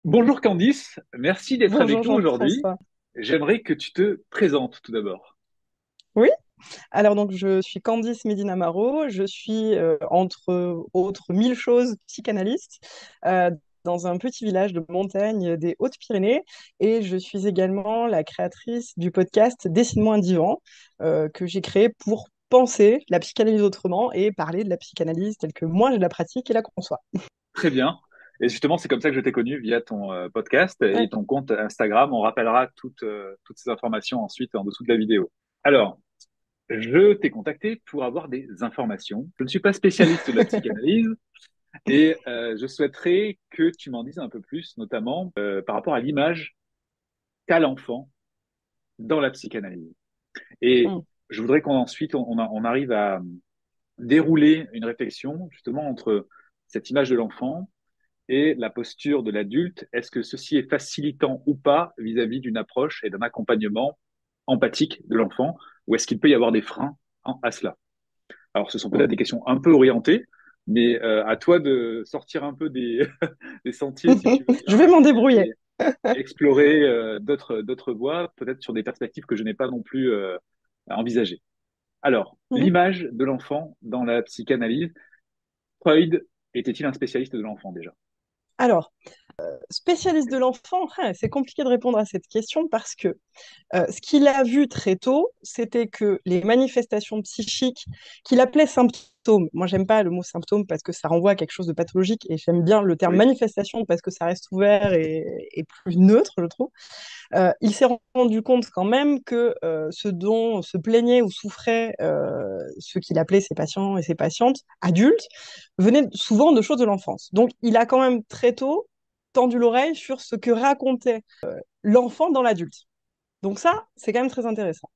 Bonjour Candice, merci d'être avec Bonjour nous aujourd'hui. Jean-François. J'aimerais que tu te présentes tout d'abord. Oui, alors donc je suis Candice Medina Maro, je suis entre autres mille choses psychanalyste euh, dans un petit village de montagne des Hautes-Pyrénées et je suis également la créatrice du podcast Dessine-moi un divan que j'ai créé pour penser la psychanalyse autrement et parler de la psychanalyse telle que moi je la pratique et la conçois. Très bien. Et justement, c'est comme ça que je t'ai connu via ton podcast et Ouais. ton compte Instagram. On rappellera toutes ces informations ensuite en dessous de la vidéo. Alors, je t'ai contacté pour avoir des informations. Je ne suis pas spécialiste de la psychanalyse et je souhaiterais que tu m'en dises un peu plus, notamment par rapport à l'image qu'a l'enfant dans la psychanalyse. Et Mm. je voudrais qu'on arrive à dérouler une réflexion justement entre cette image de l'enfant et la posture de l'adulte. Est-ce que ceci est facilitant ou pas vis-à-vis d'une approche et d'un accompagnement empathique de l'enfant, ou est-ce qu'il peut y avoir des freins à cela? Alors, ce sont peut-être Mm. des questions un peu orientées, mais à toi de sortir un peu des sentiers, si tu veux Je bien, vais m'en débrouiller. et explorer d'autres voies, peut-être sur des perspectives que je n'ai pas non plus envisagées. Alors, Mhm. l'image de l'enfant dans la psychanalyse, Freud était-il un spécialiste de l'enfant déjà? Alors, spécialiste de l'enfant, c'est compliqué de répondre à cette question parce que ce qu'il a vu très tôt, c'était que les manifestations psychiques qu'il appelait symptômes, moi j'aime pas le mot symptôme parce que ça renvoie à quelque chose de pathologique et j'aime bien le terme Oui, manifestation parce que ça reste ouvert et plus neutre, je trouve. Il s'est rendu compte quand même que ce dont se plaignaient ou souffraient ceux qu'il appelait ses patients et ses patientes adultes venait souvent de choses de l'enfance. Donc il a quand même très tôt tendu l'oreille sur ce que racontait l'enfant dans l'adulte. Donc ça, c'est quand même très intéressant.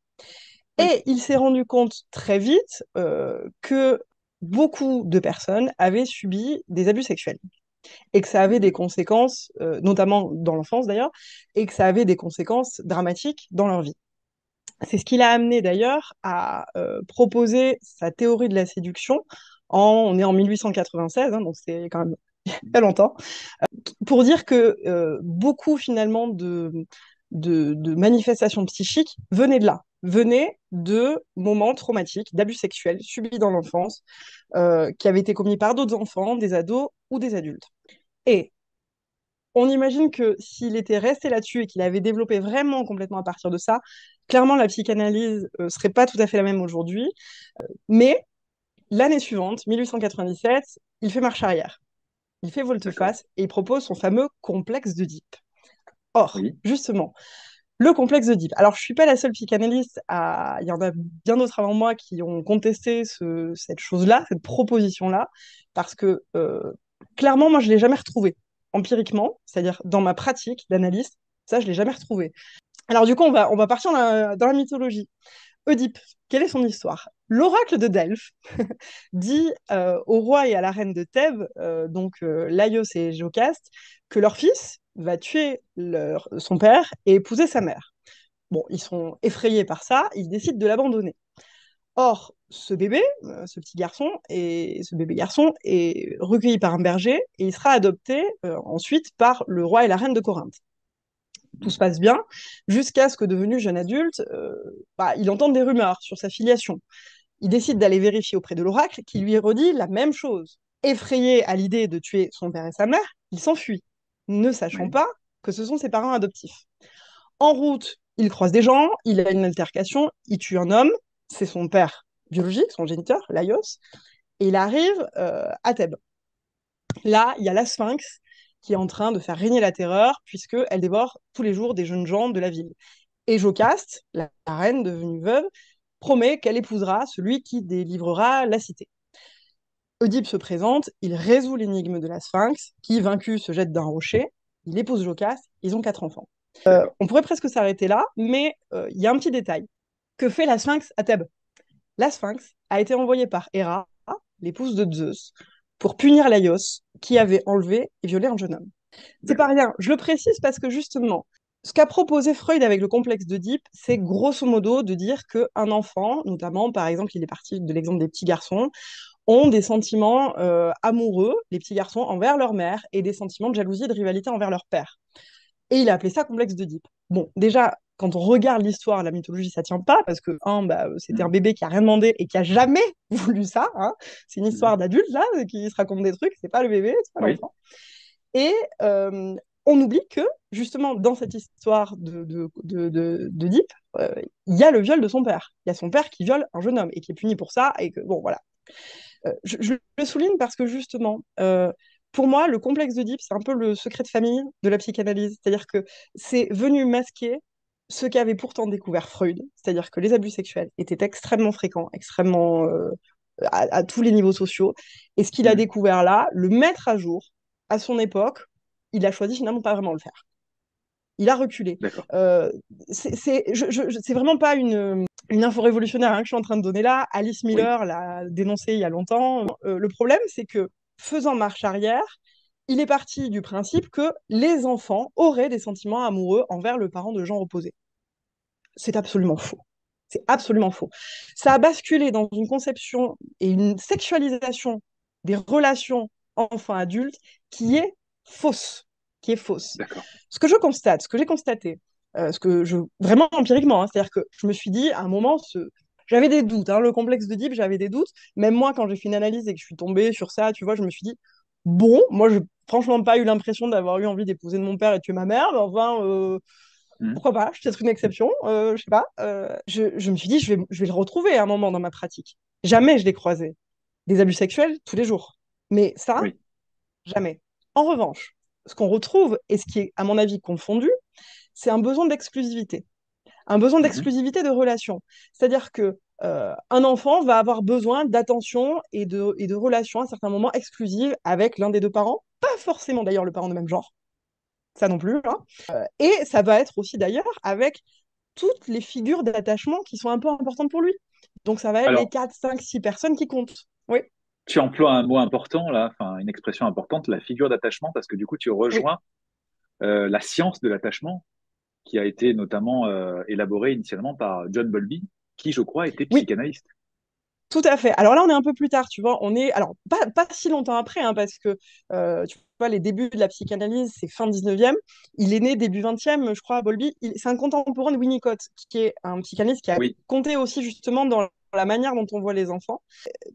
oui. Et il s'est rendu compte très vite que beaucoup de personnes avaient subi des abus sexuels et que ça avait des Mhm. conséquences, notamment dans l'enfance d'ailleurs, et que ça avait des conséquences dramatiques dans leur vie. C'est ce qui l'a amené d'ailleurs à proposer sa théorie de la séduction. On est en 1896, hein, donc c'est quand même il y a longtemps, pour dire que beaucoup finalement de manifestations psychiques venaient de là, venaient de moments traumatiques, d'abus sexuels subis dans l'enfance, qui avaient été commis par d'autres enfants, des ados ou des adultes. Et on imagine que s'il était resté là-dessus et qu'il avait développé vraiment complètement à partir de ça, clairement la psychanalyse serait pas tout à fait la même aujourd'hui. Mais l'année suivante, 1897, il fait marche arrière. Il fait D'accord. volte-face et il propose son fameux complexe d'Oedipe. Or, Oui. justement, le complexe d'Oedipe. Alors, je suis pas la seule psychanalyste il y en a bien d'autres avant moi qui ont contesté cette chose-là, cette proposition-là, parce que clairement, moi, je l'ai jamais retrouvé empiriquement, c'est-à-dire dans ma pratique d'analyste, ça, je l'ai jamais retrouvé. Alors, du coup, on va partir dans la mythologie. Oedipe, quelle est son histoire? L'oracle de Delphes dit au roi et à la reine de Thèbes, Laios et Jocaste, que leur fils va tuer son père et épouser sa mère. Bon, ils sont effrayés par ça, ils décident de l'abandonner. Or, ce bébé, ce petit garçon, et ce bébé garçon est recueilli par un berger et il sera adopté ensuite par le roi et la reine de Corinthe. Tout se passe bien, jusqu'à ce que, devenu jeune adulte, il entende des rumeurs sur sa filiation. Il décide d'aller vérifier auprès de l'oracle qui lui redit la même chose. Effrayé à l'idée de tuer son père et sa mère, il s'enfuit, ne sachant Oui. pas que ce sont ses parents adoptifs. En route, il croise des gens, il a une altercation, il tue un homme, c'est son père biologique, son géniteur, Laios, et il arrive à Thèbes. Là, il y a la Sphinx qui est en train de faire régner la terreur, puisqu'elle dévore tous les jours des jeunes gens de la ville. Et Jocaste, la reine devenue veuve, promet qu'elle épousera celui qui délivrera la cité. Oedipe se présente, il résout l'énigme de la Sphinx, qui, vaincu, se jette d'un rocher, il épouse Jocaste, ils ont 4 enfants. D'accord. On pourrait presque s'arrêter là, mais il y a un petit détail. Que fait la Sphinx à Thèbes? La Sphinx a été envoyée par Héra, l'épouse de Zeus, pour punir Laios, qui avait enlevé et violé un jeune homme. C'est pas D'accord. rien. Je le précise parce que justement, ce qu'a proposé Freud avec le complexe d'Oedipe, c'est grosso modo de dire qu'un enfant, notamment par exemple, il est parti de l'exemple des petits garçons, ont des sentiments amoureux, les petits garçons, envers leur mère et des sentiments de jalousie et de rivalité envers leur père. Et il a appelé ça complexe d'Oedipe. Bon, déjà, quand on regarde l'histoire, la mythologie, ça tient pas, parce que, c'était un Mhm. bébé qui a rien demandé et qui a jamais voulu ça, hein. C'est une Mhm. histoire d'adulte, là, qui se raconte des trucs, c'est pas le bébé, c'est pas Oui, l'enfant. Et on oublie que, justement, dans cette histoire d'Oedipe, il y a le viol de son père. Il y a son père qui viole un jeune homme et qui est puni pour ça, et que, bon, voilà. Je le souligne parce que justement, pour moi, le complexe d'Oedipe, c'est un peu le secret de famille de la psychanalyse. C'est-à-dire que c'est venu masquer ce qu'avait pourtant découvert Freud. C'est-à-dire que les abus sexuels étaient extrêmement fréquents, extrêmement à tous les niveaux sociaux. Et ce qu'il a Mhm. découvert là, le mettre à jour, à son époque, il a choisi finalement pas vraiment le faire. Il a reculé. d'accord. Euh, c'est vraiment pas une info révolutionnaire, hein, que je suis en train de donner là. Alice Oui, Miller l'a dénoncé il y a longtemps. Le problème, c'est que faisant marche arrière, il est parti du principe que les enfants auraient des sentiments amoureux envers le parent de genre opposé. C'est absolument faux. C'est absolument faux. Ça a basculé dans une conception et une sexualisation des relations enfants-adultes qui est fausse. Qui est fausse. d'accord. Ce que je constate, ce que j'ai constaté, vraiment empiriquement, hein, c'est-à-dire que je me suis dit à un moment, j'avais des doutes, hein, le complexe de Deep, j'avais des doutes. Même moi, quand j'ai fait une analyse et que je suis tombée sur ça, tu vois, je me suis dit, bon, moi, je franchement pas eu l'impression d'avoir eu envie d'épouser de mon père et de tuer ma mère, mais enfin, Mhm. pourquoi pas, je suis peut-être une exception, je sais pas. Je me suis dit, je vais le retrouver à un moment dans ma pratique. Jamais je l'ai croisé. Des abus sexuels, tous les jours. Mais ça, Oui. jamais. En revanche, ce qu'on retrouve, et ce qui est, à mon avis, confondu, c'est un besoin d'exclusivité. Un besoin Mhm. d'exclusivité de relation. C'est-à-dire que un enfant va avoir besoin d'attention et de relations à certains moments exclusives avec l'un des deux parents, pas forcément d'ailleurs le parent de même genre, ça non plus, hein. Et ça va être aussi d'ailleurs avec toutes les figures d'attachement qui sont un peu importantes pour lui. Donc ça va être les Alors, 4, 5, 6 personnes qui comptent. Oui, tu emploies un mot important là, enfin une expression importante, la figure d'attachement, parce que du coup, tu oui, rejoins la science de l'attachement qui a été notamment élaborée initialement par John Bowlby, qui, je crois, était oui, psychanalyste. tout à fait. Alors là, on est un peu plus tard, tu vois. On est, alors, pas si longtemps après, hein, parce que, tu vois, les débuts de la psychanalyse, c'est fin 19e. Il est né début 20e, je crois, à Bowlby. C'est un contemporain de Winnicott, qui est un psychanalyste qui a Oui. compté aussi, justement, dans la manière dont on voit les enfants.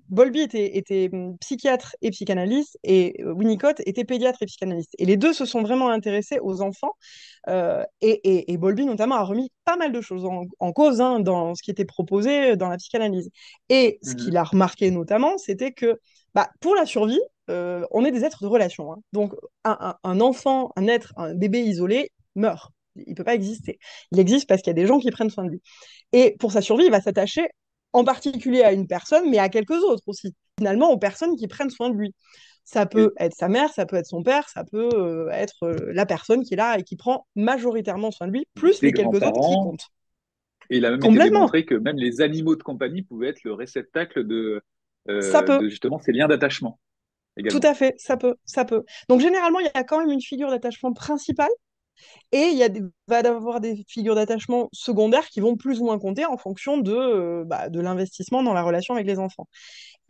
Bowlby était psychiatre et psychanalyste, et Winnicott était pédiatre et psychanalyste. Et les deux se sont vraiment intéressés aux enfants. Et Bowlby, notamment, a remis pas mal de choses en cause, hein, dans ce qui était proposé dans la psychanalyse. Et ce qu'il Mhm. a remarqué notamment, c'était que bah, pour la survie, on est des êtres de relation, hein. Donc, un enfant, un bébé isolé meurt. Il ne peut pas exister. Il existe parce qu'il y a des gens qui prennent soin de lui. Et pour sa survie, il va s'attacher en particulier à une personne, mais à quelques autres aussi, finalement, aux personnes qui prennent soin de lui. Ça peut Oui. être sa mère, ça peut être son père, ça peut être la personne qui est là et qui prend majoritairement soin de lui, plus Des les quelques autres qui grands-parents. comptent. Et il a même été Complètement, démontré que même les animaux de compagnie pouvaient être le réceptacle ça peut, de justement ces liens d'attachement tout également. à fait, ça peut, ça peut. Donc généralement, il y a quand même une figure d'attachement principale et va y avoir des figures d'attachement secondaires qui vont plus ou moins compter en fonction de l'investissement dans la relation avec les enfants.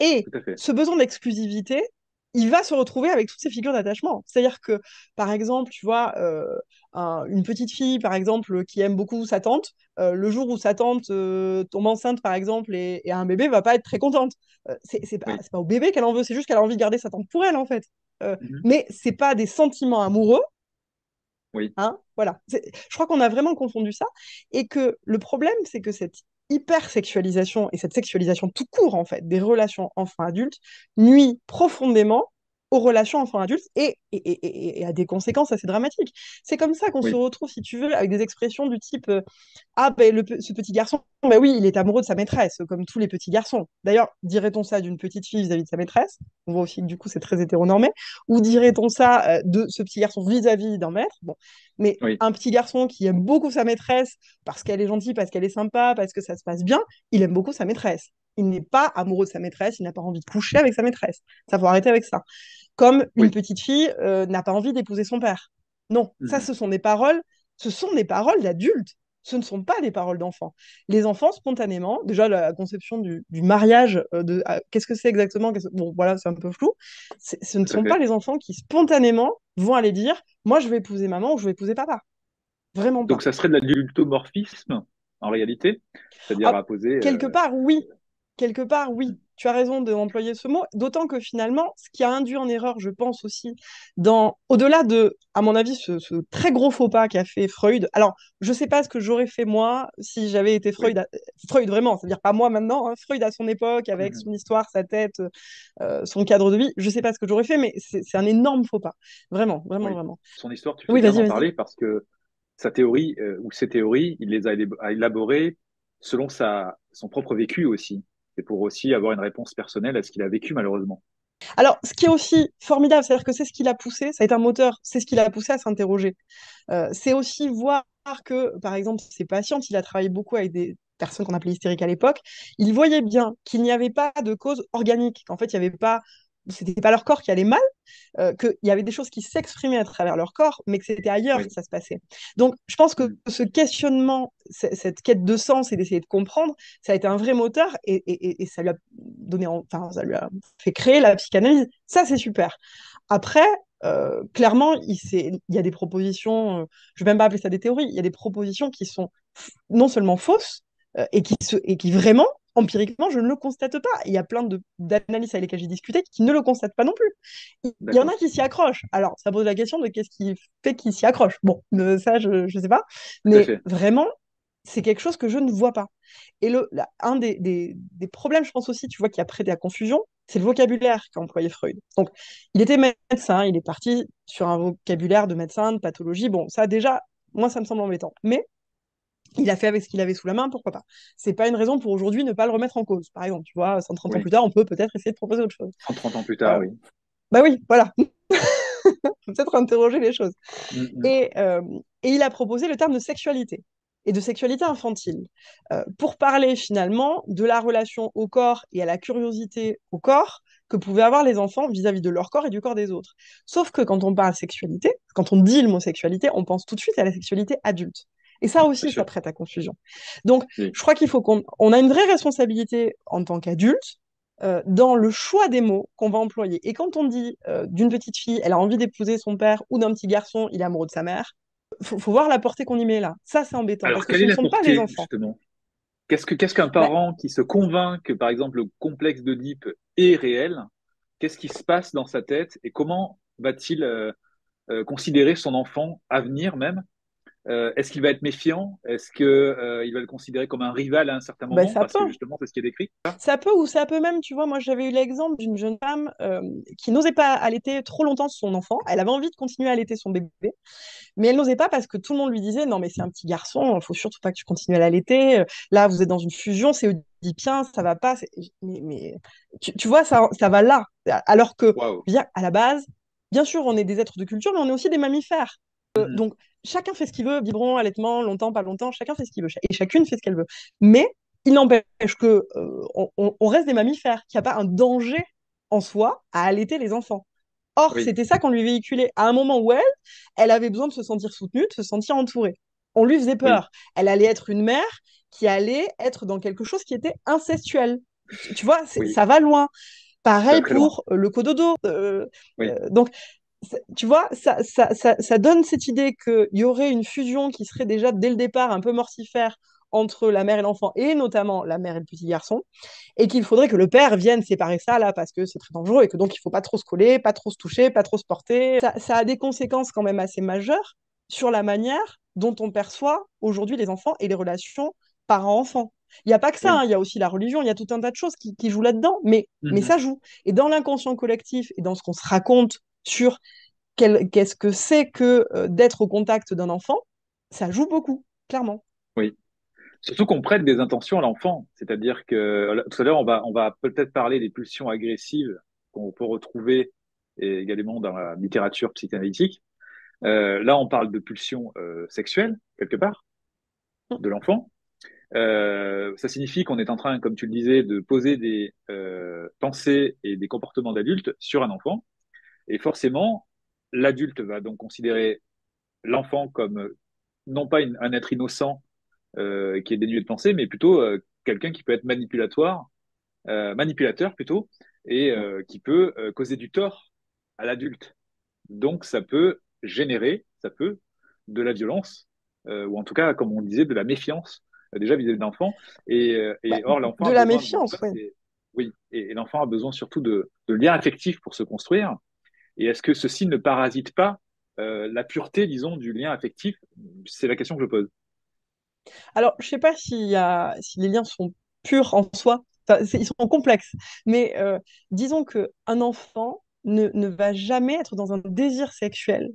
Et Tout à fait. ce besoin d'exclusivité, il va se retrouver avec toutes ces figures d'attachement. C'est-à-dire que, par exemple, tu vois, une petite fille, par exemple, qui aime beaucoup sa tante, le jour où sa tante tombe enceinte, par exemple, et a un bébé, va pas être très contente. Oui. C'est pas au bébé qu'elle en veut, c'est juste qu'elle a envie de garder sa tante pour elle, en fait. Mhm. Mais c'est pas des sentiments amoureux, Oui. hein, voilà. Je crois qu'on a vraiment confondu ça. Et que le problème, c'est que cette hypersexualisation et cette sexualisation tout court, en fait, des relations enfants-adultes, nuit profondément aux relations enfants-adultes et a des conséquences assez dramatiques. C'est comme ça qu'on se Oui. retrouve, si tu veux, avec des expressions du type ah, ben, ce petit garçon, ben oui, il est amoureux de sa maîtresse, comme tous les petits garçons. D'ailleurs, dirait-on ça d'une petite fille vis-à-vis de sa maîtresse? On voit aussi que du coup, c'est très hétéronormé. Ou dirait-on ça de ce petit garçon vis-à-vis d'un maître? Bon, mais Oui. un petit garçon qui aime beaucoup sa maîtresse parce qu'elle est gentille, parce qu'elle est sympa, parce que ça se passe bien, il aime beaucoup sa maîtresse. Il n'est pas amoureux de sa maîtresse, il n'a pas envie de coucher avec sa maîtresse. Ça faut arrêter avec ça. Comme une Oui. petite fille n'a pas envie d'épouser son père. Non, ça, Mhm. ce sont des paroles d'adultes. Ce ne sont pas des paroles d'enfants. Les enfants, spontanément, déjà la conception du mariage, qu'est-ce que c'est exactement? Bon, voilà, c'est un peu flou. Ce ne Tout à sont pas fait. les enfants qui, spontanément, vont aller dire, moi, je vais épouser maman ou je vais épouser papa. Vraiment Donc, pas. ça serait de l'adultomorphisme, en réalité, c'est-à-dire Ah, à poser. quelque part, oui. Quelque part, oui. Tu as raison d'employer ce mot, d'autant que finalement, ce qui a induit en erreur, je pense aussi, au-delà de, à mon avis, ce très gros faux pas qu'a fait Freud. Alors, je sais pas ce que j'aurais fait moi si j'avais été Oui. Freud vraiment, c'est-à-dire pas moi maintenant, hein, Freud à son époque, avec Mhm. son histoire, sa tête, son cadre de vie. Je sais pas ce que j'aurais fait, mais c'est un énorme faux pas. Vraiment, vraiment, Oui. vraiment. Son histoire, tu fais Oui, bien vas-y, d'en vas-y. parler parce que sa théorie, ou ses théories, il les a élaborées selon son propre vécu aussi. C'est pour aussi avoir une réponse personnelle à ce qu'il a vécu, malheureusement. Alors, ce qui est aussi formidable, c'est-à-dire que c'est ce qui l'a poussé, ça a été un moteur, c'est ce qui l'a poussé à s'interroger. C'est aussi voir que, par exemple, ses patientes, il a travaillé beaucoup avec des personnes qu'on appelait hystériques à l'époque, il voyait bien qu'il n'y avait pas de cause organique, qu'en fait, il n'y avait pas, c'était pas leur corps qui allait mal, qu'il y avait des choses qui s'exprimaient à travers leur corps, mais que c'était ailleurs Oui. que ça se passait. Donc, je pense que Mhm. ce questionnement, cette quête de sens et d'essayer de comprendre, ça a été un vrai moteur et ça lui a enfin, ça lui a fait créer la psychanalyse. Ça, c'est super. Après, clairement, il y a des propositions, je ne vais même pas appeler ça des théories, il y a des propositions qui sont non seulement fausses, et qui vraiment, empiriquement, je ne le constate pas. Il y a plein d'analyses avec lesquelles j'ai discuté qui ne le constatent pas non plus. Il y en a D'accord. qui s'y accrochent. Alors, ça pose la question de qu'est-ce qui fait qu'ils s'y accrochent. Bon, ça, je ne sais pas. Tout à Mais fait. vraiment, c'est quelque chose que je ne vois pas. Et un des problèmes, je pense aussi, tu vois, qui a prêté à confusion, c'est le vocabulaire qu'a employé Freud. Donc, il était médecin, il est parti sur un vocabulaire de médecin, de pathologie. Bon, ça, déjà, moi, ça me semble embêtant. Mais il a fait avec ce qu'il avait sous la main, pourquoi pas. C'est pas une raison pour aujourd'hui ne pas le remettre en cause. Par exemple, tu vois, 130 ans Oui. plus tard, on peut peut-être essayer de proposer autre chose. 130 ans plus tard, Euh, oui. Bah oui, voilà. On peut peut-être interroger les choses. Mhm. Et, euh, et il a proposé le terme de sexualité et de sexualité infantile pour parler finalement de la relation au corps et à la curiosité au corps que pouvaient avoir les enfants vis-à-vis de leur corps et du corps des autres. Sauf que quand on parle sexualité, quand on dit le mot sexualité, on pense tout de suite à la sexualité adulte. Et ça Bien aussi, ça sûr. prête à confusion. Donc, Oui. je crois qu'il faut qu'on a une vraie responsabilité en tant qu'adulte dans le choix des mots qu'on va employer. Et quand on dit d'une petite fille, elle a envie d'épouser son père, ou d'un petit garçon, il est amoureux de sa mère, faut voir la portée qu'on y met là. Ça, c'est embêtant, parce Alors, que quelle ce est ne la sont pas les portée, enfants. justement? Qu'est-ce qu'un Bah, parent qui se convainc que, par exemple, le complexe d'Oedipe est réel, qu'est-ce qui se passe dans sa tête et comment va-t-il considérer son enfant à venir même? Est-ce qu'il va être méfiant? Est-ce que, il va le considérer comme un rival à un certain bah, moment? ça Parce que peut. justement, c'est ce qui est décrit. Ça peut ou ça peut même, tu vois, moi j'avais eu l'exemple d'une jeune femme qui n'osait pas allaiter trop longtemps son enfant. Elle avait envie de continuer à allaiter son bébé, mais elle n'osait pas parce que tout le monde lui disait non mais c'est un petit garçon, il faut surtout pas que tu continues à l'allaiter. Là vous êtes dans une fusion, c'est oedipien, ça va pas. Mais tu vois ça va là. Alors que Waouh. bien à la base, bien sûr on est des êtres de culture, mais on est aussi des mammifères. Mhm. Donc chacun fait ce qu'il veut, biberon, allaitement, longtemps, pas longtemps, chacun fait ce qu'il veut et chacune fait ce qu'elle veut. Mais il n'empêche que on reste des mammifères, qu'il n'y a pas un danger en soi à allaiter les enfants. Or, Oui, c'était ça qu'on lui véhiculait à un moment où elle avait besoin de se sentir soutenue, de se sentir entourée. On lui faisait oui, peur. Elle allait être une mère qui allait être dans quelque chose qui était incestuel. Tu vois, oui, ça va loin. ça va Pareil très loin. pour le cododo. Oui. Donc, tu vois, ça donne cette idée qu'il y aurait une fusion qui serait déjà dès le départ un peu mortifère entre la mère et l'enfant, et notamment la mère et le petit garçon, et qu'il faudrait que le père vienne séparer ça là parce que c'est très dangereux et que donc il faut pas trop se coller, pas trop se toucher, pas trop se porter. Ça a des conséquences quand même assez majeures sur la manière dont on perçoit aujourd'hui les enfants et les relations parents-enfants. Il n'y a pas que ça, hein, Oui. il y a aussi la religion, il y a tout un tas de choses qui jouent là-dedans, mais Mhm. ça joue. Et dans l'inconscient collectif et dans ce qu'on se raconte sur qu'est-ce que c'est que d'être au contact d'un enfant, ça joue beaucoup, clairement. Oui. Surtout qu'on prête des intentions à l'enfant. C'est-à-dire que tout à l'heure, on va peut-être parler des pulsions agressives qu'on peut retrouver également dans la littérature psychanalytique. Là, on parle de pulsions sexuelles, quelque part, de l'enfant. Ça signifie qu'on est en train, comme tu le disais, de poser des pensées et des comportements d'adultes sur un enfant. Et forcément, l'adulte va donc considérer l'enfant comme non pas un être innocent qui est dénué de pensée, mais plutôt quelqu'un qui peut être manipulateur plutôt, et qui peut causer du tort à l'adulte. Donc ça peut générer, ça peut, de la violence ou en tout cas, comme on disait, de la méfiance déjà vis-à-vis de l'enfant. Bah, Or, l'enfant de a la besoin, méfiance, ça oui. c'est oui, et l'enfant a besoin surtout de liens affectifs pour se construire. Et est-ce que ceci ne parasite pas la pureté, disons, du lien affectif? C'est la question que je pose. Alors, je sais pas si les liens sont purs en soi. Enfin, ils sont complexes. Mais disons que un enfant ne va jamais être dans un désir sexuel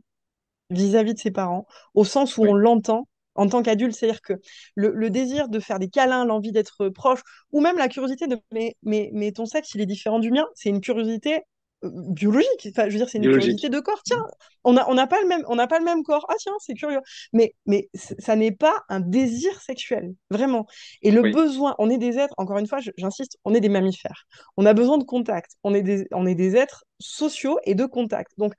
vis-à-vis de ses parents, au sens où on Oui, l'entend en tant qu'adulte. C'est-à-dire que le désir de faire des câlins, l'envie d'être proche, ou même la curiosité de mais ton sexe, il est différent du mien, c'est une curiosité biologique. Enfin, je veux dire, c'est une curiosité biologique. de corps. Tiens, on n'a pas le même, on n'a pas le même corps. Ah tiens, c'est curieux. Ça n'est pas un désir sexuel, vraiment. Et le Oui, besoin, on est des êtres, encore une fois, j'insiste, on est des mammifères. On a besoin de contact. On est des êtres sociaux et de contact. Donc,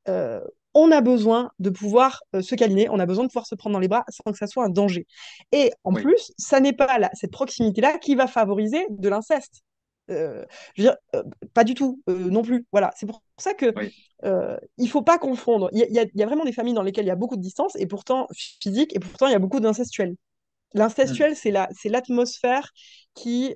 euh, on a besoin de pouvoir se câliner, on a besoin de pouvoir se prendre dans les bras sans que ça soit un danger. Et en oui, plus, ça n'est pas là, cette proximité-là qui va favoriser de l'inceste. Je veux dire, pas du tout non plus. Voilà, c'est pour ça que oui. il faut pas confondre. Il y a vraiment des familles dans lesquelles il y a beaucoup de distance et pourtant physique, et pourtant il y a beaucoup d'incestuels. Hmm. L'incestuel, c'est l'atmosphère qui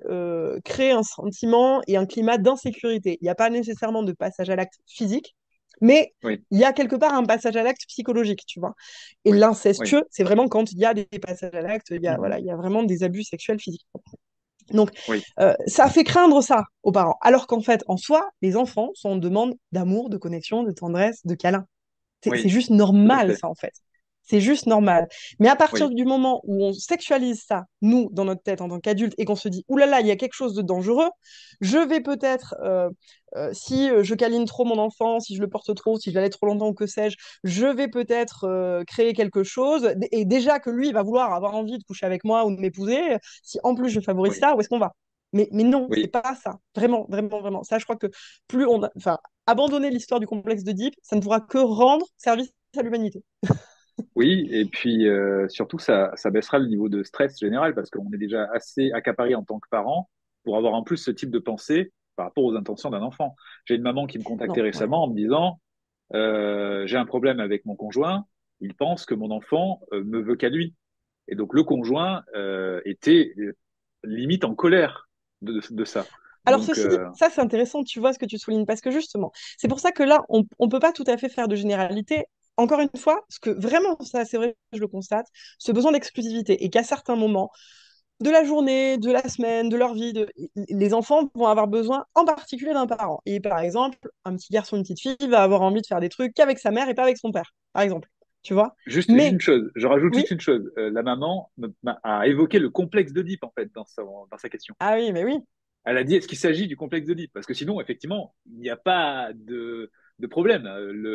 crée un sentiment et un climat d'insécurité. Il n'y a pas nécessairement de passage à l'acte physique, mais Oui, il y a quelque part un passage à l'acte psychologique, tu vois. Et oui, oui. l'incestueux, c'est vraiment quand il y a des passages à l'acte, Mhm. voilà, il y a vraiment des abus sexuels physiques. Donc, Oui, ça fait craindre ça aux parents. Alors qu'en fait, en soi, les enfants sont en demande d'amour, de connexion, de tendresse, de câlin. C'est oui, juste tout à normal, fait. ça, en fait. C'est juste normal. Mais à partir Oui, du moment où on sexualise ça, nous, dans notre tête, en tant qu'adultes, et qu'on se dit, oulala, il y a quelque chose de dangereux, je vais peut-être, si je câline trop mon enfant, si je le porte trop, si je l'allais trop longtemps ou que sais-je, je vais peut-être créer quelque chose. Et déjà que lui, il va vouloir avoir envie de coucher avec moi ou de m'épouser, si en plus je favorise oui, ça, où est-ce qu'on va? Mais non, c'est oui. pas ça. Vraiment, vraiment, vraiment. Ça, je crois que plus on a, enfin, abandonner l'histoire du complexe d'Oedipe, ça ne pourra que rendre service à l'humanité. Oui, et puis surtout, ça baissera le niveau de stress général parce qu'on est déjà assez accaparé en tant que parent pour avoir en plus ce type de pensée par rapport aux intentions d'un enfant. J'ai une maman qui me contactait Non, ouais. récemment en me disant, j'ai un problème avec mon conjoint, il pense que mon enfant me veut qu'à lui. Et donc le conjoint était limite en colère de ça. Alors, Donc, ceci dit, ça c'est intéressant, tu vois ce que tu soulignes, parce que justement, c'est pour ça que là, on ne peut pas tout à fait faire de généralité. Encore une fois, ce que vraiment, ça c'est vrai, je le constate, ce besoin d'exclusivité, et qu'à certains moments de la journée, de la semaine, de leur vie, les enfants vont avoir besoin en particulier d'un parent. Et par exemple, un petit garçon, une petite fille va avoir envie de faire des trucs qu'avec sa mère et pas avec son père, par exemple. Tu vois? juste Mais une chose, je rajoute oui, juste une chose. La maman a évoqué le complexe d'Oedipe en fait dans sa question. ah oui, mais oui, Elle a dit est-ce qu'il s'agit du complexe d'Oedipe? Parce que sinon, effectivement, il n'y a pas de problème.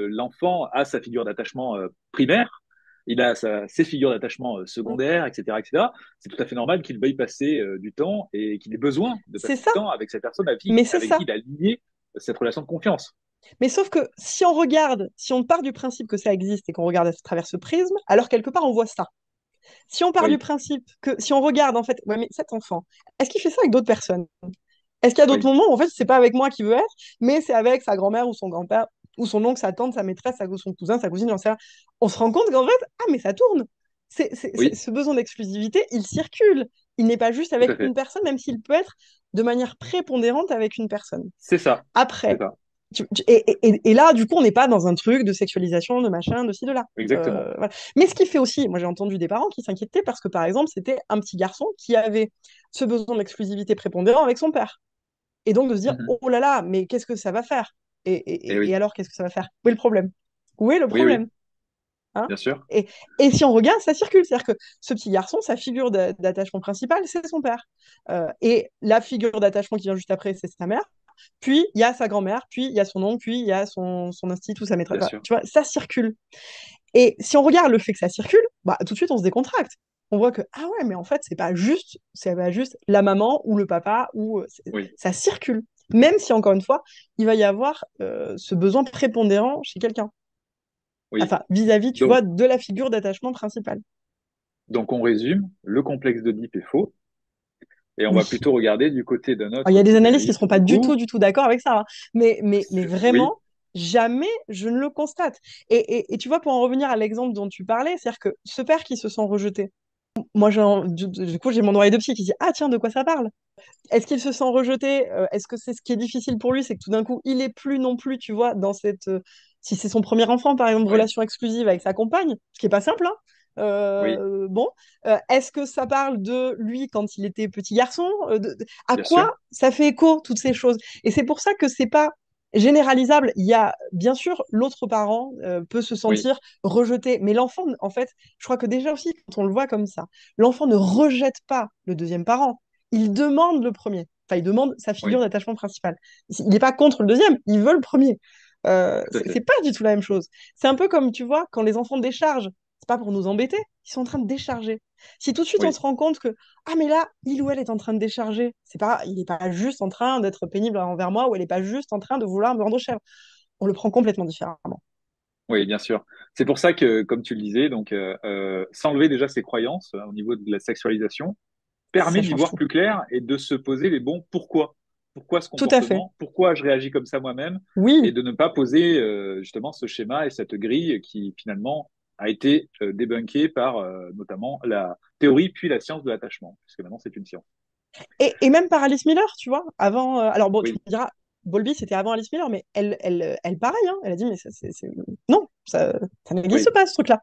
L'enfant a sa figure d'attachement primaire, il a ses figures d'attachement secondaires, etc., etc. C'est tout à fait normal qu'il veuille passer du temps et qu'il ait besoin de c'est passer ça, du temps avec cette personne mais c'est avec qui ça. il a lié cette relation de confiance. Mais sauf que si on regarde, si on part du principe que ça existe et qu'on regarde à travers ce prisme, alors quelque part on voit ça. Si on part du Oui, principe que si on regarde en fait, ouais, mais cet enfant, est-ce qu'il fait ça avec d'autres personnes? Est-ce qu'il y a d'autres oui, moments où en fait c'est pas avec moi qu'il veut être, mais c'est avec sa grand-mère ou son grand-père ou son oncle, sa tante, sa maîtresse, son cousin, sa cousine, j'en sais rien. On se rend compte qu'en fait, ah mais ça tourne. oui, Ce besoin d'exclusivité, il circule. Il n'est pas juste tout à avec une fait. personne, même s'il peut être de manière prépondérante avec une personne. C'est ça, c'est Après, ça, et là, du coup, on n'est pas dans un truc de sexualisation, de machin, de ci, de là. exactement. Voilà. Mais ce qui fait aussi, moi j'ai entendu des parents qui s'inquiétaient parce que par exemple, c'était un petit garçon qui avait ce besoin d'exclusivité prépondérant avec son père. Et donc de se dire, Mhm. oh là là, mais qu'est-ce que ça va faire? Et Et oui, alors, qu'est-ce que ça va faire? Où est le problème? Où est le oui, oui, problème? Hein? bien sûr. et, et si on regarde, ça circule. C'est-à-dire que ce petit garçon, sa figure d'attachement principale, c'est son père. Et la figure d'attachement qui vient juste après, c'est sa mère. Puis il y a sa grand-mère, puis il y a son oncle, puis il y a son institut ou sa maîtresse. Bien Enfin, sûr. tu vois, ça circule. Et si on regarde le fait que ça circule, bah, tout de suite on se décontracte. On voit que, ah ouais, mais en fait, c'est pas juste la maman ou le papa, ou Oui, ça circule. Même si, encore une fois, il va y avoir ce besoin prépondérant chez quelqu'un. oui. Enfin, vis-à-vis, tu Donc, vois, de la figure d'attachement principale. donc on résume, le complexe d'Oedipe est faux, et on va Oui. plutôt regarder du côté d'un Alors, il y autre a des analystes qui ne psychanalyste, seront pas du coup. du tout d'accord avec ça, hein. Mais Oui, vraiment, Jamais je ne le constate. Et tu vois, pour en revenir à l'exemple dont tu parlais, c'est-à-dire que ce père qui se sent rejeté, moi, du coup, j'ai mon oreille de psy qui dit, ah tiens, de quoi ça parle? Est-ce qu'il se sent rejeté? Est-ce que c'est ce qui est difficile pour lui? C'est que tout d'un coup, il est plus non plus, tu vois, dans cette. Si c'est son premier enfant, par exemple, Oui, relation exclusive avec sa compagne, ce qui est pas simple, hein. oui, Bon, est-ce que ça parle de lui quand il était petit garçon? À bien sûr. quoi ça fait écho, toutes ces choses? Et c'est pour ça que c'est pas généralisable. Il y a, bien sûr, l'autre parent peut se Oui, sentir rejeté, mais l'enfant, en fait, je crois que déjà aussi, quand on le voit comme ça, l'enfant ne rejette pas le deuxième parent, il demande le premier. Enfin, il demande sa figure oui, d'attachement principale. Il n'est pas contre le deuxième, il veut le premier. tout à C'est fait. pas du tout la même chose. C'est un peu comme, tu vois, quand les enfants déchargent, c'est pas pour nous embêter, ils sont en train de décharger. Si tout de suite on Oui, se rend compte que, ah, mais là, il ou elle est en train de décharger, c'est pas, il n'est pas juste en train d'être pénible envers moi, ou elle n'est pas juste en train de vouloir me rendre cher. On le prend complètement différemment. oui, bien sûr. C'est pour ça que, comme tu le disais, donc s'enlever déjà ses croyances au niveau de la sexualisation Ça permet d'y change voir tout. plus clair et de se poser les bons pourquoi. Pourquoi ce Tout à fait. comportement? Pourquoi je réagis comme ça moi-même? Et Oui, de ne pas poser justement ce schéma et cette grille qui finalement a été débunkée par notamment la théorie puis la science de l'attachement, puisque maintenant c'est une science. et même par Alice Miller, tu vois, avant. Alors, bon, tu Oui, me diras, Bowlby, c'était avant Alice Miller, mais elle pareil, hein, elle a dit, mais ça, non, ça oui. n'existe pas, ce truc-là.